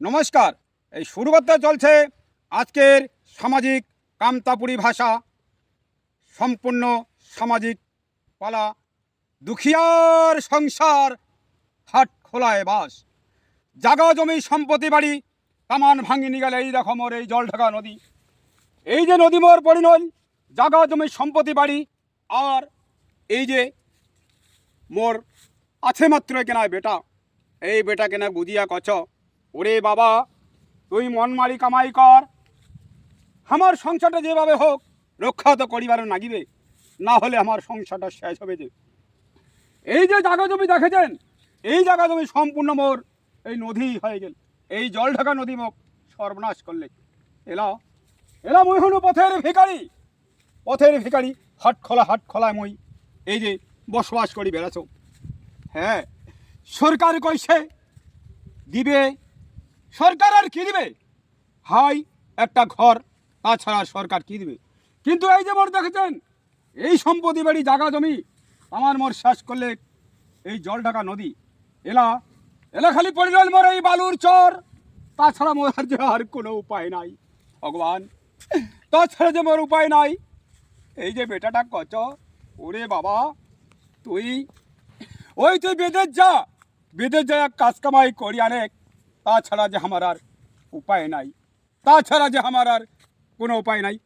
নমস্কার। এই শুরু করতে চলছে আজকের সামাজিক কামতাপুরি ভাষা, সম্পূর্ণ সামাজিক পালা। দুখিয়ার সংসার হাট খোলায় বাস, জাগা জমি সম্পত্তি বাড়ি কামান ভাঙিনি গেলে এই দেখো মোর এই জল ঢাকা নদী। এই যে নদী মোর পরিণল, জাগা জমি সম্পত্তি বাড়ি, আর এই যে মোর আছে মাত্র কেনা বেটা, এই বেটা কেনা বুঝিয়া কছ ওরে বাবা তুই মন মারি কামাই কর, আমার সংসারটা যেভাবে হোক রক্ষা তো করিবার নাগিবে, না হলে আমার সংসারটা শেষ হবে। যে এই যে জায়গা জমি দেখেছেন, এই জায়গা জমি সম্পূর্ণ মোর এই নদী হয়ে গেল, এই জল ঢাকা নদী মোক সর্বনাশ করলে। এলা এলা মই হলো পথের ভিখারি, পথের ভিখারি, হাট খোলায় মই এই যে বসবাস করি বেড়াছ। হ্যাঁ, সরকার কইছে দিবে, সরকার আর কি দিবে, হাই একটা ঘর, তাছাড়া সরকার কি দিবে। কিন্তু এই যে মোর দেখেছেন এই সম্পত্তি বাড়ি জায়গা জমি আমার মোর শেষ করলে এই জল ঢাকা নদী। এলা এলা খালি পড়িল মোর এই বালুর চর, তাছাড়া মোর যে আর কোনো উপায় নাই ভগবান, তাছাড়া যে মোর উপায় নাই। এই যে বেটাটা কচ ওরে বাবা তুই ওই তুই বেদের যা, বেদের যা কাজ কামাই করি অনেক, তাছাড়া যে আমার আর উপায় নাই, তাছাড়া যে আমার আর কোনো উপায় নাই।